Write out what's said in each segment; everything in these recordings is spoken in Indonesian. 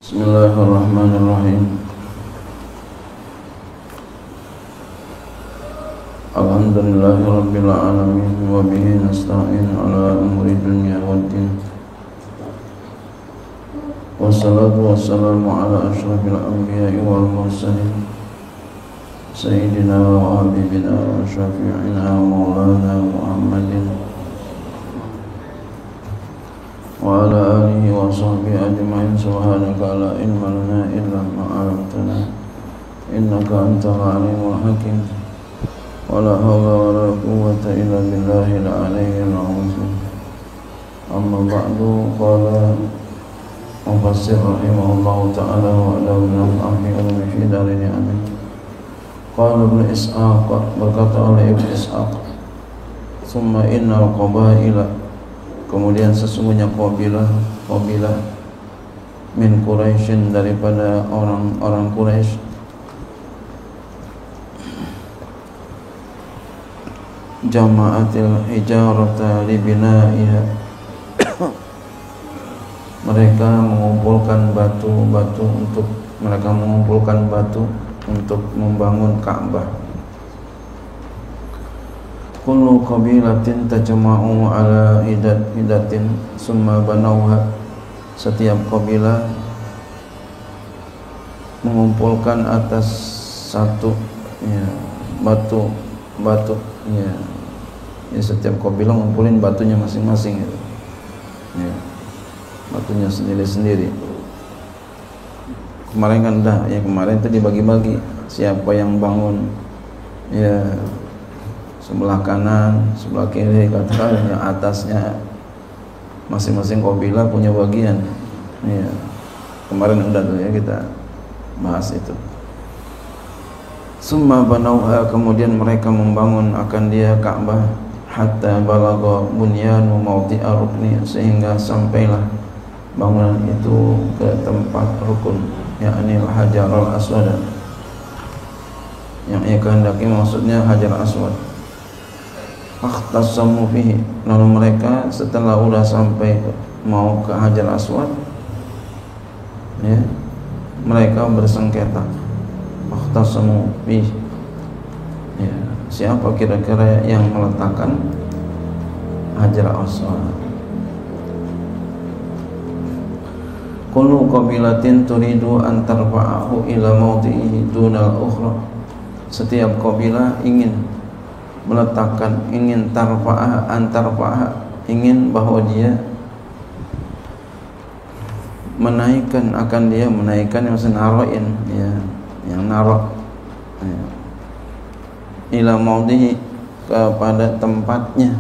Bismillahirrahmanirrahim. Alhamdulillahirabbil alamin wa bihi nasta'in ala umuri dunya waddin. Wassalatu wassalamu ala asyrafil anbiya'i wal mursalin sayyidina wa habibina wa syafi'ina maulana Muhammadin wa ala alihi wa sahbihi ajma'in. Subhanaka la ilma lana illa ma 'allamtana innaka antal alimul hakim. Wa la hawla wa la quwwata illa billahil aliyyil azim. Amma ba'du. Qala mufassir rahimahullahu ta'ala wa lahu min al-ilmi fi darini amin. Qala Ibnu Ishaq, berkata oleh Ibnu Ishaq, summa innal qabaila, kemudian sesungguhnya qabilah min Quraisyin, daripada orang-orang Quraisy, jama'atil hijarata li bina'iha, mereka mengumpulkan batu untuk membangun Ka'bah. Kullu qabilatin tajma'u ala hidatin summa banauha, setiap qabilah mengumpulkan atas satu batu setiap qabilah ngumpulin batunya masing-masing gitu. Batunya sendiri-sendiri. Kemarin kan kemarin itu dibagi-bagi siapa yang bangun sebelah kanan, sebelah kiri, katakan yang atasnya masing-masing qabilah punya bagian. Kemarin udah tuh kita bahas itu. Summa banauha, kemudian mereka membangun akan dia Ka'bah, hatta balagha bunyanu mawdi'a rukni, sehingga sampailah bangunan itu ke tempat rukun, yakni Hajar al-Aswad, yang ia kehendaki maksudnya Hajar Aswad. Fakhtasamu fihi, lalu mereka setelah udah sampai mau ke Hajar Aswad, mereka bersengketa. Fakhtasamu fihi, siapa kira-kira yang meletakkan Hajar Aswad. Kullu qabilatin turidu an tarfa'ahu ila mawdi'ihi dunal ukhra, setiap qabilah ingin meletakkan, ingin tarfa'ah, ingin bahwa dia menaikkan yang senaroin, yang narok, ila maudhihi, kepada tempatnya,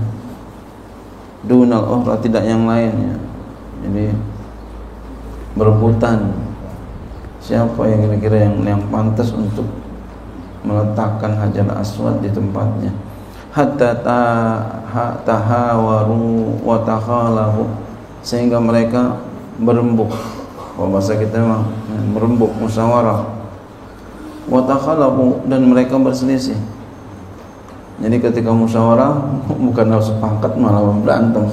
dunal ukhra, tidak yang lainnya. Jadi berebutan siapa yang kira-kira yang pantas untuk meletakkan Hajar Aswad di tempatnya. Hatta tahawaru wa takhalahu, sehingga mereka berembuk, kalau bahasa kita memang berembuk, musyawarah, wa takhalahu, dan mereka berselisih. Jadi ketika musyawarah bukan harus sepakat, malah berantem.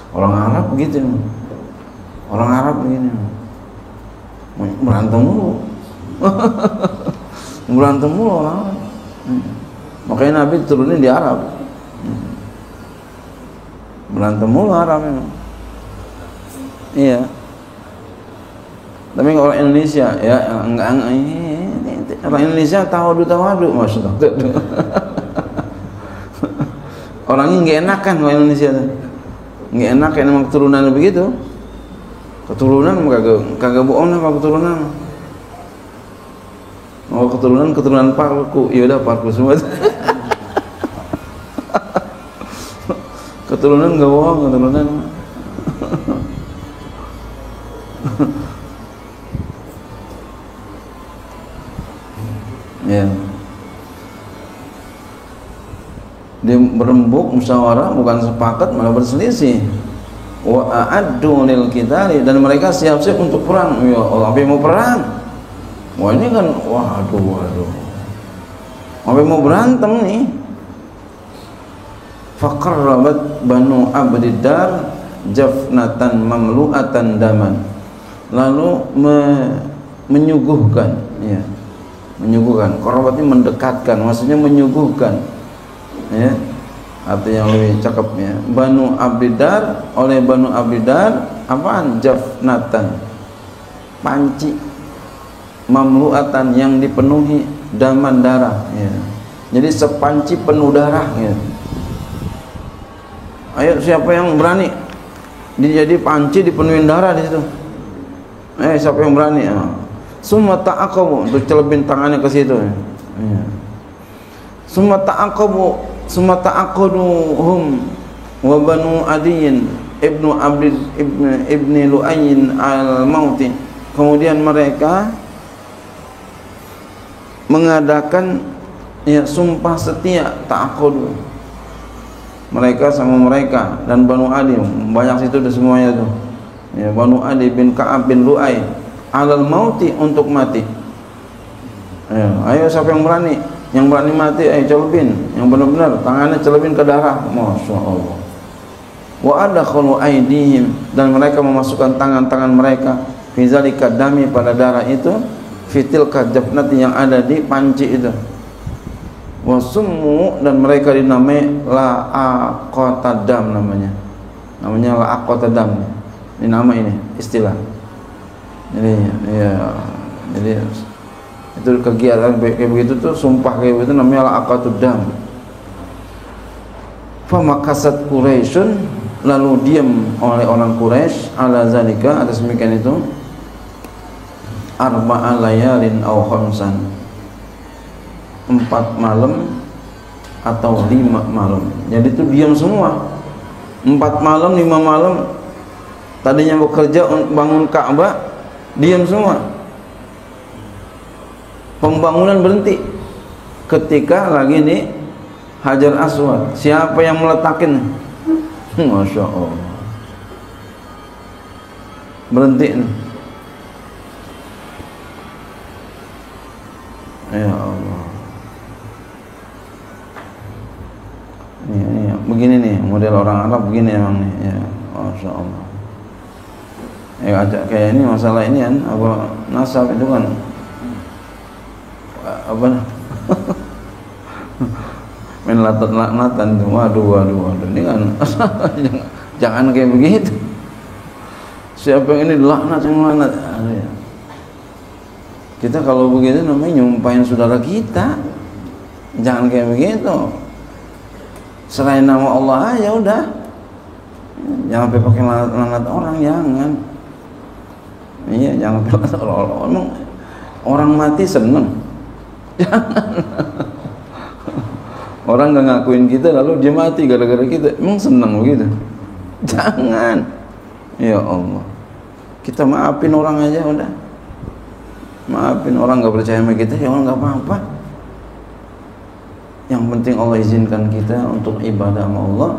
Orang Arab begitu, berantem mulu. Berantem mulu orang. Makanya Nabi turunin di Arab. Berantem mulu Arab memang. Iya. Tapi orang Indonesia orang Indonesia tawadu maksudnya. Orangnya nggak enakan orang Indonesia tuh. Nggak enakan emang keturunan begitu. Keturunan kagak bohong lah kalau keturunan. Mau keturunan parku, ya udah parku semua. Keturunan enggak bohong, keturunan. Dia berembuk, musyawarah, bukan sepakat, malah berselisih. Wa a'addu lil qitali, dan mereka siap-siap untuk perang. Ya Allah, sampai mau perang. Wah ini kan, waduh, sampai mau berantem nih. Faqarrabat Banu Abdiddar jafnatan mamlu'atan daman, lalu menyuguhkan, ya, menyuguhkan. Qarabat ini mendekatkan, maksudnya menyuguhkan, ya, arti yang lebih cakep, ya. Banu Abdiddar, oleh Banu Abdiddar apaan? Jafnatan, panci mamluatan yang dipenuhi daman darah, ya. Jadi sepanci penuh darah, ya. Ayo siapa yang berani? Dia jadi panci dipenuhi darah di situ. Siapa yang berani? Summa ta'aqabu, untuk celebin tangannya ke situ. Ya. Summa ta'aqaduhum wa banu Adiyin ibnu Abdid ibni Lu'ayyin al-Mauti. Kemudian mereka mengadakan, ya, sumpah setia, ta'aqadu. Mereka sama mereka dan Banu Adi, banyak situ ada semuanya tuh. Ya, Banu Adi bin Ka'ab bin Lu'ay alal mauti, untuk mati. Ayo siapa yang berani? Yang berani mati, ayo celebin, yang benar-benar tangannya celebin ke darah. Masya Allah. Wa adakhalu aydihim, dan mereka memasukkan tangan-tangan mereka fi zalika dami, pada darah itu, fitil kajabnati, yang ada di panci itu. Wasummu, dan mereka dinamai la'aqatadam, namanya la'aqatadam. Ini nama, ini istilah. Jadi itu kegiatan kayak begitu tuh, sumpah kayak begitu namanya la'aqatudam. Fa makasat Quraisyun, lalu diam oleh orang Quraisy ala zalika, atas demikian itu, arba'a layalin aw khamsan, 4 malam atau 5 malam. Jadi itu diam semua, 4 malam 5 malam. Tadinya bekerja bangun Ka'bah, diam semua. Pembangunan berhenti ketika lagi di Hajar Aswad. Siapa yang meletakin? Masya Allah, berhenti nih. Ya Allah. Ini begini nih, model orang Arab begini emang nih, ya. Masya Allah. Ajak kayak ini, masalah ini kan, apa nasab itu kan, apa main laknatan itu, waduh, ini kan jangan kayak begitu. Siapa yang ini laknat, yang laknat, ya. Kita kalau begitu namanya nyumpahin saudara kita. Jangan kayak begitu. Selain nama Allah aja udah. Jangan sampai pakai laknat orang, jangan. Iya, jangan pakai laknat orang. Emang orang mati seneng. Jangan. Orang nggak ngakuin kita lalu dia mati gara-gara kita, emang seneng begitu? Jangan. Ya Allah. Kita maafin orang aja udah. Maafin orang nggak percaya sama kita, ya Allah, nggak apa-apa. Yang penting Allah izinkan kita untuk ibadah sama Allah.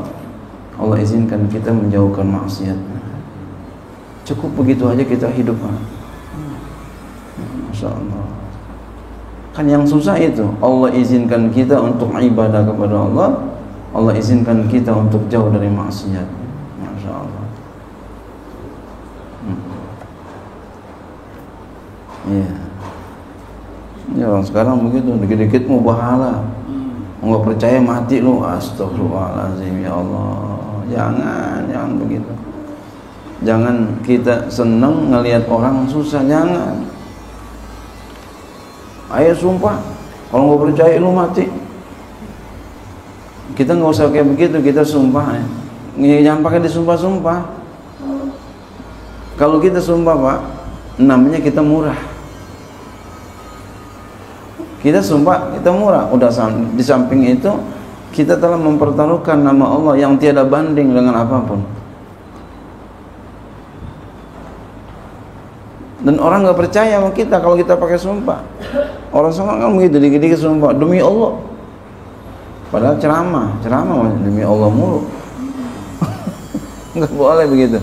Allah izinkan kita menjauhkan maksiat. Cukup begitu aja kita hidup. Masya Allah. Kan yang susah itu, Allah izinkan kita untuk ibadah kepada Allah, Allah izinkan kita untuk jauh dari maksiat. Masya Allah. Iya. Ya orang sekarang begitu, dikit-dikit mau bahala, nggak percaya mati lu. Astagfirullahaladzim, ya Allah. Jangan begitu. Jangan kita seneng ngelihat orang susah, jangan. Ayo sumpah, kalau nggak percaya lu mati. Kita nggak usah kayak begitu, kita sumpah. Jangan pakai disumpah-sumpah. Kalau kita sumpah Pak, namanya kita murah. Kita sumpah, kita murah. Udah di samping itu, kita telah mempertaruhkan nama Allah yang tiada banding dengan apapun. Dan orang nggak percaya sama kita kalau kita pakai sumpah. Orang sekarang kan begitu, dikit-dikit sumpah demi Allah. Padahal ceramah demi Allah mulu. Nggak boleh begitu.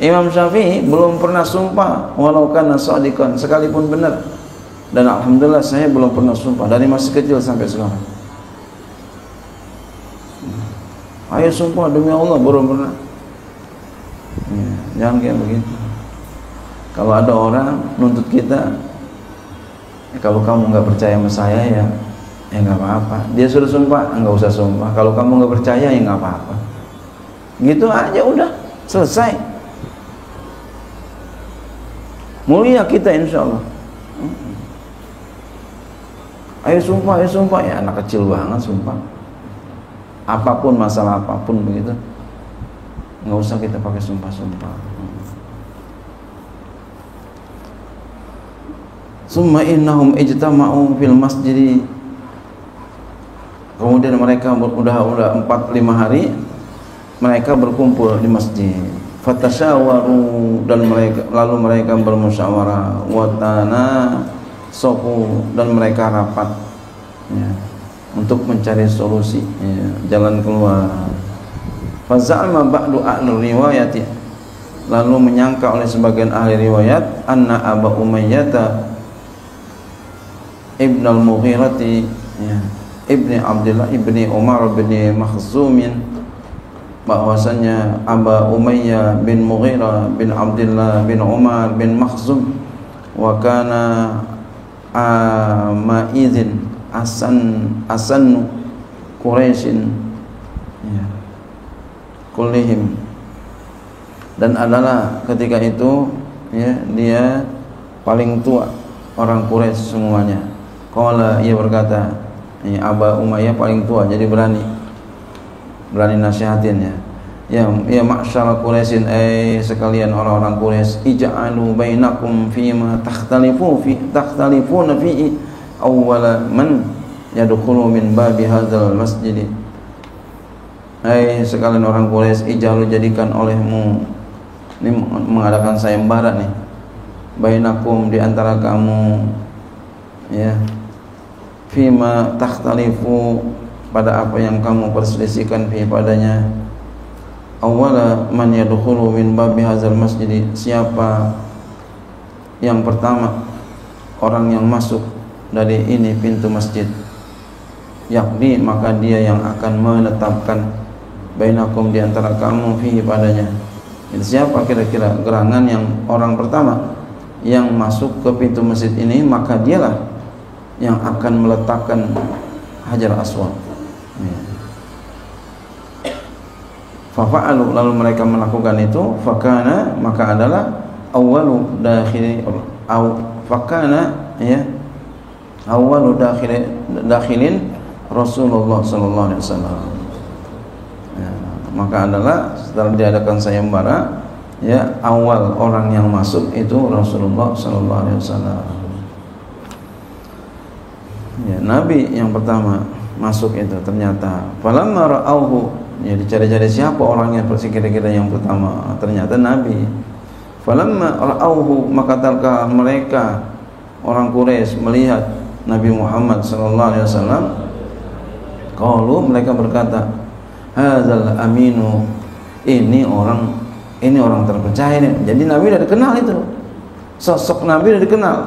Imam Syafi'i belum pernah sumpah walau kana shadiqan, sekalipun benar. Dan alhamdulillah saya belum pernah sumpah dari masih kecil sampai sekarang. Ayo sumpah demi Allah, belum pernah. Ya, jangan kayak begitu. Kalau ada orang nuntut kita, kalau kamu nggak percaya sama saya ya nggak apa-apa. Dia suruh sumpah, nggak usah sumpah. Kalau kamu nggak percaya ya nggak apa-apa. Gitu aja udah selesai. Mulia kita insya Allah. Ayo sumpah ya, anak kecil banget sumpah. Apapun masalah apapun begitu, nggak usah kita pakai sumpah-sumpah. Summa innahum ijtama'u fil masjid. Kemudian mereka udah 4-5 hari mereka berkumpul di masjid. Fatasyawaru, dan mereka bermusyawarah. Watana sofu, dan mereka rapat ya, untuk mencari solusi ya, jalan keluar. Faza'ama ba'du ahli riwayati, lalu menyangka oleh sebagian ahli riwayat anna Aba Umayyah Ibn al-Mughirati ya, Ibni Abdullah Ibni Umar bin Makhzumin, bahwasanya Aba Umayyah bin Mughirah bin Abdullah bin Umar bin Makhzum wa kana ma'idhin asan Quraisyin ya, kullihim, dan adalah ketika itu ya, dia paling tua orang Quraisy semuanya. Qala, ia berkata, ini Aba Umayyah paling tua, jadi berani nasihatin ya. Ya ma'syar Quraisyin, sekalian orang-orang Quraisy, ij'alu bainakum fima takhtalifuna fihi awwala man yadkhulu min babi hadzal masjid. Sekalian orang Quraisy, ij'alu, jadikan olehmu, ini mengadakan sayembara nih, bainakum, di antara kamu ya, fima takhtalifu, pada apa yang kamu perselisihkan fi padanya, awwala man yadkhulu min babi hadzal masjid, siapa yang pertama orang yang masuk dari ini pintu masjid, yakni maka dia yang akan menetapkan bainakum, di antara kamu fi padanya. Jadi siapa kira-kira gerangan yang orang pertama yang masuk ke pintu masjid ini, maka dialah yang akan meletakkan Hajar Aswad. Fafa'alu, lalu mereka melakukan itu. Fakana, maka adalah awwalu dakhilin Rasulullah sallallahu alaihi wasallam. Maka adalah setelah diadakan sayembara ya, awal orang yang masuk itu Rasulullah sallallahu alaihi wasallam. Ya, Nabi yang pertama masuk itu ternyata falamma ra'auhu, ya dicari-cari siapa orangnya kira-kira yang pertama, ternyata Nabi. Falamma ra'auhu, maka tatkala mereka orang Quraisy melihat Nabi Muhammad sallallahu alaihi wasallam, qalu, mereka berkata, hadzal aminu, ini orang terpercaya nih. Jadi Nabi sudah dikenal itu, sosok Nabi sudah dikenal.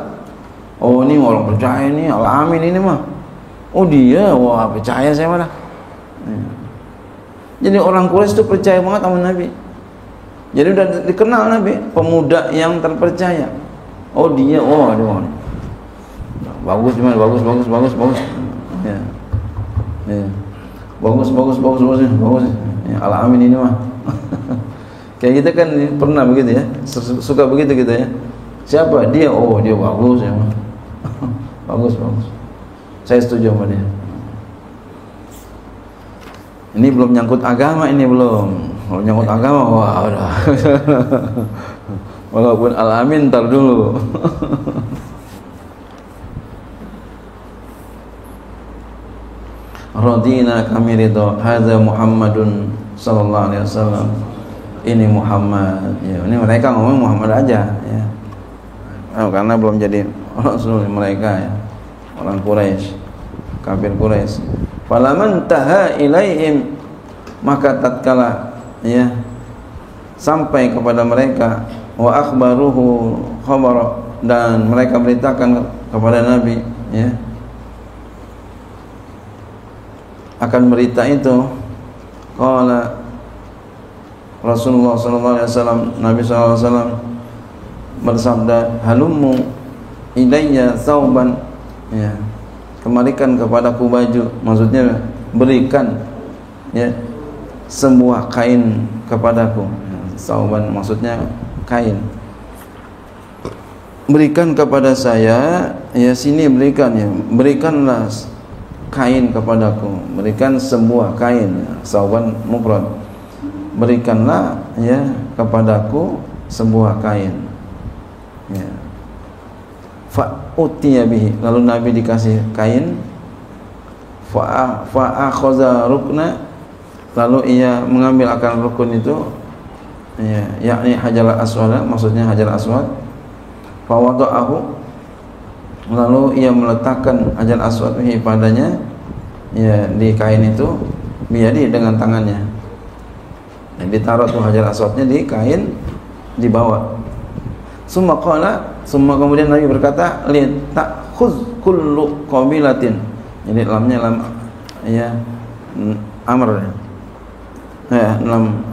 Oh, ini orang percaya nih, Al-Amin ini mah. Oh dia, wah percaya saya malah. Jadi orang Quraisy itu percaya banget sama Nabi. Jadi udah dikenal Nabi, pemuda yang terpercaya. Oh dia, oh aduh, bagus gimana, bagus. Ya, ya. Bagus. Ya, Al-Amin ini mah. Kayak kita kan pernah begitu ya, suka begitu kita ya. Siapa dia? Oh dia bagus ya mah. Bagus. Saya setuju sama dia. Ini belum nyangkut agama, ini belum. Kalau nyangkut agama, wah udah. Walaupun Al-Amin ntar dulu. Radina, kami ridho, hadza Muhammadun sallallahu alaihi wasallam. Ini Muhammad. Ya, ini mereka ngomong Muhammad aja ya. Karena belum jadi Rasul mereka ya, orang Quraisy, kafir Quraisy. Falaman taha ilaihim, maka tatkala ya sampai kepada mereka, wa akhbaruhu khabara, dan mereka beritakan kepada Nabi ya akan berita itu. Qala Rasulullah sallallahu alaihi wasallam, Nabi sallallahu alaihi wasallam bersabda, halummu ilayya sauban, ya, kembalikan kepadaku baju, maksudnya berikan, ya, sebuah kain kepadaku. Sauban maksudnya kain. Berikan kepada saya, ya, sini berikan, ya, berikanlah kain kepadaku, berikan sebuah kain. Sauban mufrad. Berikanlah, ya, kepadaku sebuah kain, ya. Fa utiya bihi, lalu Nabi dikasih kain. Fa akhadha rukna, lalu ia mengambil akan rukun itu, ya, yakni Hajar Aswad, maksudnya Hajar Aswad. Fa wada'ahu, lalu ia meletakkan Hajar Aswad padanya, ya, di kain itu, biyadi, dengan tangannya. Dan ditaruh tuh Hajar Aswadnya di kain, dibawa. Summa qala, kemudian Nabi berkata, li ta'khudh kullu qabilatin. Jadi lamnya lam, ya, amr, ya, lam,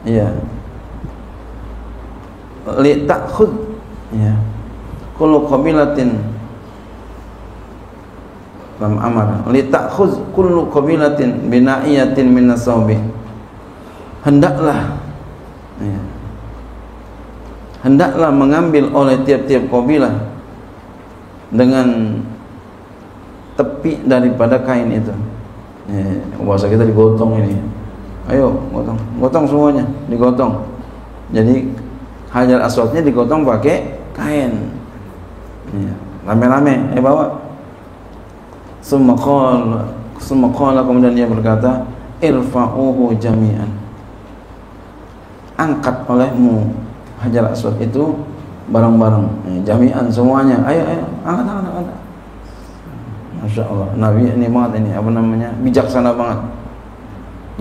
ya, li ta'khudh, ya, kullu qabilatin, lam amr, li ta'khudh kullu qabilatin bina'iyatin min as-sawbi. Hendaklah, ya, hendaklah mengambil oleh tiap-tiap kabilah dengan tepi daripada kain itu. Ya, bahasa kita digotong ini. Ayo gotong semuanya, digotong. Jadi Hajar Aswadnya digotong pakai kain. Ya, rame-rame, bawa. Summa qala, kemudian dia berkata, irfa'uhu jami'an. Angkat olehmu Hajar Aswad itu bareng-bareng, jami'an, semuanya. Ayo, angkat. Masya Allah, Nabi ini banget, ini apa namanya, bijaksana banget.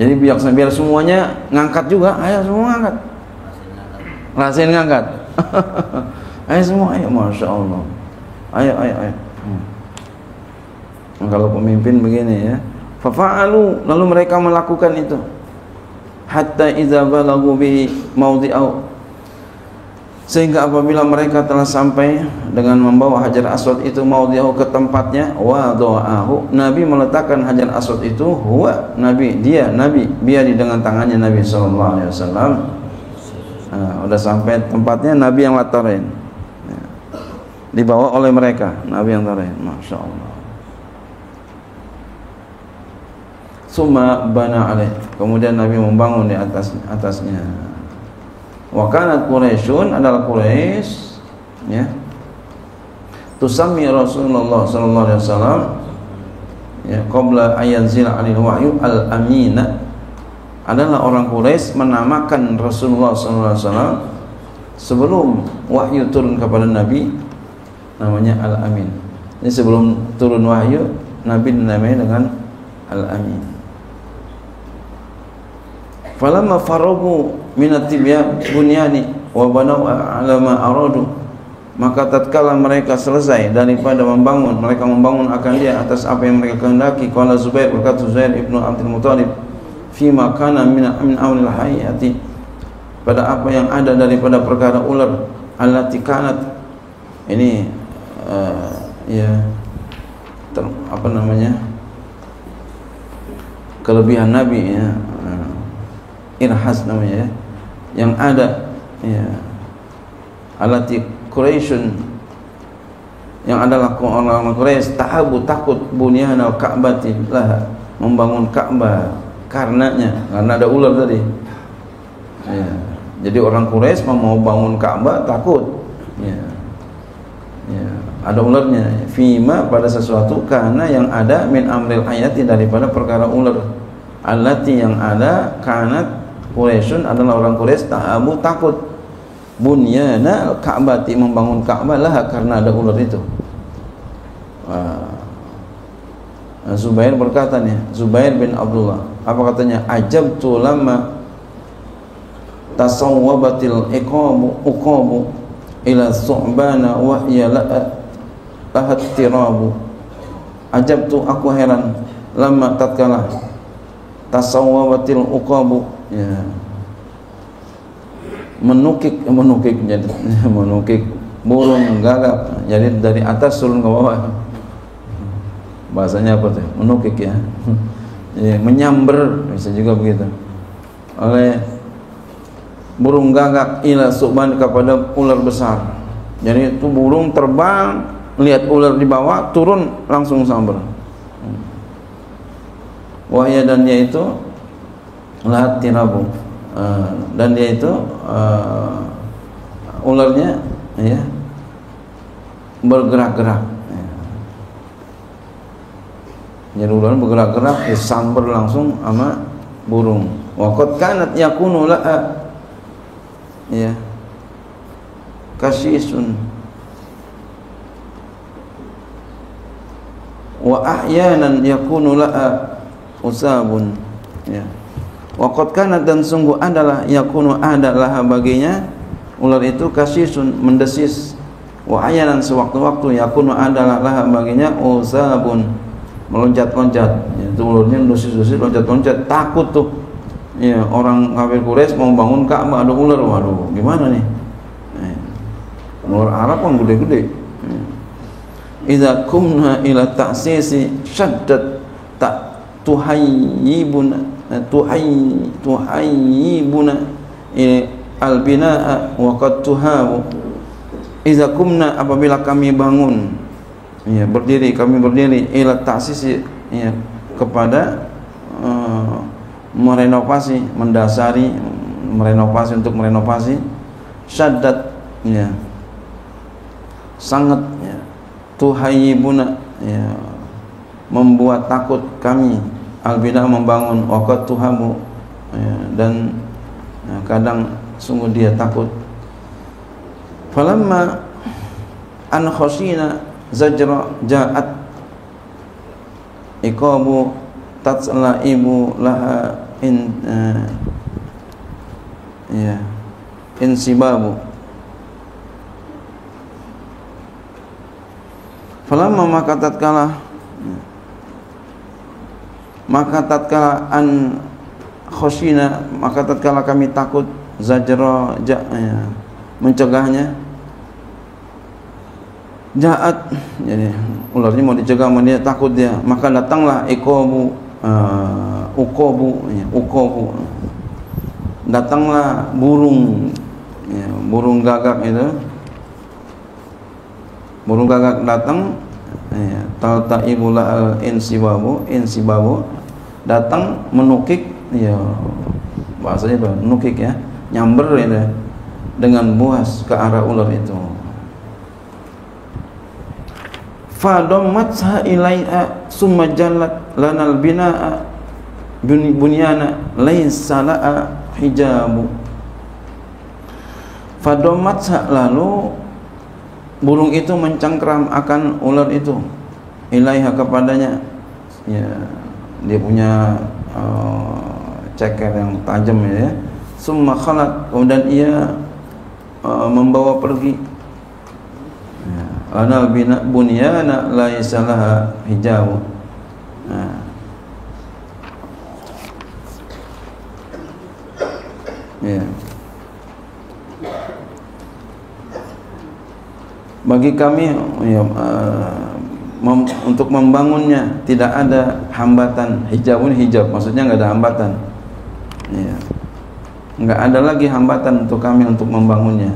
Jadi bijaksana, biar semuanya ngangkat juga. Ayo semua ngangkat, rasain ngangkat. Ayo semua, ayo, Masya Allah. Ayo. Kalau pemimpin begini, ya. Fafa'alu, lalu mereka melakukan itu. Hatta idza balagu bi mawdi'au, sehingga apabila mereka telah sampai dengan membawa Hajar Aswad itu mawdi'au, ke tempatnya, wada'ahu, Nabi meletakkan Hajar Aswad itu, huwa, Nabi, dia Nabi, biadi, dengan tangannya Nabi sallallahu alaihi wasallam. Udah sampai tempatnya, Nabi yang latarin, ya, dibawa oleh mereka, Nabi yang tarin. Masya Allah. Summa bana alaih, kemudian Nabi membangun di atasnya. Wa kanat Quraisyun, adalah Quraisy, ya, tusammi Rasulullah sallallahu alaihi wasallam, ya, qabla ayanzila alaihi wahyu al-amina, adalah orang Quraisy menamakan Rasulullah sallallahu alaihi wasallam sebelum wahyu turun kepada Nabi, namanya al-amin. Ini sebelum turun wahyu, Nabi dinamai dengan al-amin. Falamma faragu minat bunyani wa banau ala ma aradu, maka tatkala mereka selesai daripada membangun, mereka membangun akan dia atas apa yang mereka kehendaki. Qala Zubair, berkata Zubair ibnu Abdul Muthalib, fima kana min amril hayati, pada apa yang ada daripada perkara ular, allati kanat, ini ya, apa namanya, kelebihan Nabi, ya, irhas namanya, ya, yang ada, ya, alati Quraisyun, yang adalah orang Quraisy, ta'abu, takut, bunyan al-Ka'bati lah, membangun Ka'bah karenanya, karena ada ular tadi, ya. Jadi orang Quraisy mau bangun Ka'bah takut, ya, ya, ada ularnya, fima, pada sesuatu, karena yang ada, min amril ayati, daripada perkara ular, alati, yang ada, kanat Quraisyun, adalah orang Quraisy, ta'abu, takut, bunyana Ka'bati, membangun Ka'bah lah, karena ada ular itu. Zubair berkata nih, Zubair bin Abdullah, apa katanya, ajabtu lamma tasawwabatil uqabu ila su'bana wa hiya lahat tirabu. Ajabtu, aku heran, lamma tatkala tasawwabatil uqabu, ya, menukik jadi menukik burung gagak, jadi dari atas turun ke bawah. Bahasanya apa tuh? Menukik ya. Jadi menyamber, bisa juga begitu. Oleh burung gagak ila suban, kepada ular besar. Jadi itu burung terbang, lihat ular di bawah, turun langsung sambar. Wahya, dan dia itu lahat tirabu, dan dia itu ularnya ya bergerak-gerak. Jadi ular bergerak-gerak, disambar langsung sama burung. Wa qad kanat yakunu laha ya kasyisun wa ahyanan yakunu laha usabun ya. Wa qad kanat, dan sungguh adalah, yakunu adalah baginya ular itu kasyisun, mendesis, wa ahyanan sewaktu-waktu, yakunu adalah laha baginya usabun, meloncat-loncat. Itu ularnya dosis-dosis loncat-loncat, takut tuh. Ya, orang kafir Quraisy mau bangun Ka'bah, ada ular, waduh, gimana nih? Ular Arab kan gede-gede. Idza kumna ila ta'sisi syaddat ta tuhayyibuna albina'a wa qad tuhabu. Idza kumna, apabila kami bangun, ya, kami berdiri ila ta'sisi, ya, kepada merenovasi, mendasari, untuk merenovasi syaddat, ya, sangat, ya, tuhayyibuna, ya, membuat takut kami, albina, membangun, waqat tuhabu, ya, dan ya, kadang sungguh dia takut. Falamma an khashina zajra ja'at iqabu tatlaibu laha ya insibabu. Falamma, maka tatkala an khashina, maka tatkala kami takut, zajra ya, mencegahnya, jaat, jadi ularnya mau dicegah, dia takut dia, maka datanglah ukobu, ya, ukobu, datanglah burung, ya, burung gagak itu, burung gagak datang, ya, taltaibulah insibabu, datang menukik, ya, bahasanya apa? Menukik, ya, nyamber, ya, dengan buas ke arah ular itu. Fadommatha ilaiha summa jallat lanal bina'a bunyana laisa la'a hijabu. Fadommatha, lalu burung itu mencengkram akan ular itu, ilaiha, kepadanya, ya, dia punya ceker yang tajam, ya. Summa khalat, kemudian ia membawa pergi, lanal bunyana laisa laha hijabu. Ya. Bagi kami, ya, untuk membangunnya tidak ada hambatan. Hijabun, hijab maksudnya nggak ada hambatan, ya, nggak ada lagi hambatan untuk kami untuk membangunnya.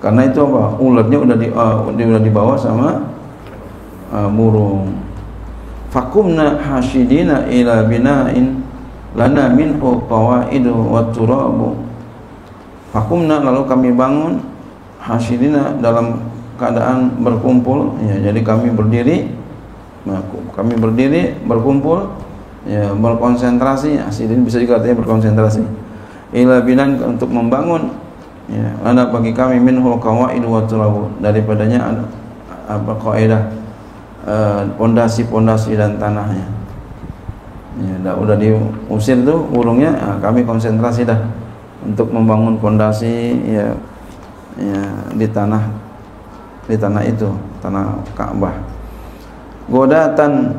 Karena itu apa? Ularnya udah dibawa sama burung. Fakumna hasyidina ila bina'in lana minhu qawaidu wa turabu. Fakumna, lalu kami bangun, hasyidina, dalam keadaan berkumpul, ya, jadi kami berdiri, berkumpul, ya, berkonsentrasi. Hasyidin bisa juga artinya berkonsentrasi. Ila bina'in, untuk membangun, ya, ada bagi kami minhul qawaidu wa turabu, daripadanya ada apa kaidah, pondasi-pondasi dan tanahnya. Ya, udah diusir tuh burungnya, kami konsentrasi dah untuk membangun pondasi, ya, ya, di tanah itu, tanah Ka'bah. Godatan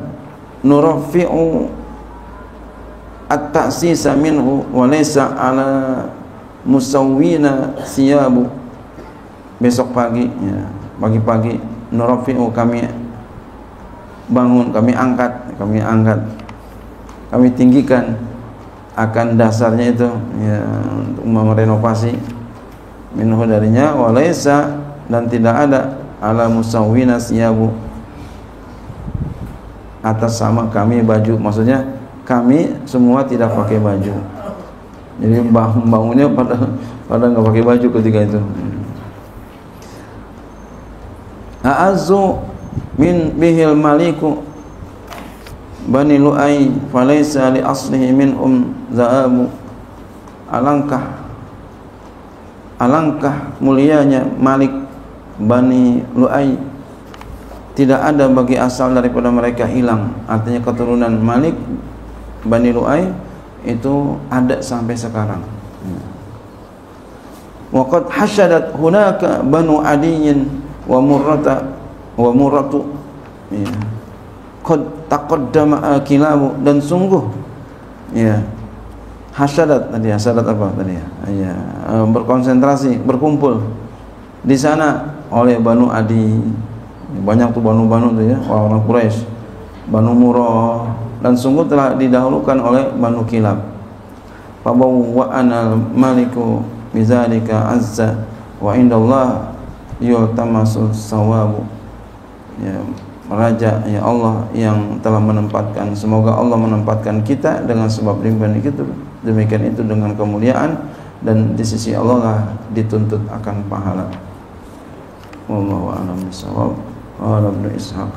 nurafi'u at-ta'sisa minhu wa laysa ala musawwina siyabu, besok pagi ya, pagi-pagi nurafi'u, kami bangun, kami angkat, kami tinggikan akan dasarnya itu ya, untuk merenovasi minhu darinya, walaysa, dan tidak ada ala musawwina siyabu, atas sama kami baju, maksudnya kami semua tidak pakai baju, jadi bangunnya pada nggak pakai baju ketika itu. A'azzu min bihil maliku Bani Lu'ay falaysa li aslihi minhum za'abu. Alangkah mulianya Malik Bani Lu'ay, tidak ada bagi asal daripada mereka hilang. Artinya keturunan Malik Bani Lu'ay itu ada sampai sekarang. Wa qad hasyadat hunaka Banu Adiyyin wa Murratu ya, qad taqaddama akilabu, dan sungguh ya, hasyadat tadi, hasyadat apa tadi ya, berkonsentrasi, berkumpul di sana oleh Banu Adi, banyak tuh Banu tuh ya, orang Quraisy, Banu Murrah, dan sungguh telah didahulukan oleh Banu Kilab. Fabawwa'ana maliku bizalika azza wa indallah yultamasul sawabu ya, Raja ya Allah yang telah menempatkan, semoga Allah menempatkan kita dengan sebab rimban itu, demikian itu dengan kemuliaan, dan di sisi Allah lah dituntut akan pahala. Wallahu a'lam bishawab. Qala Ibnu Ishaq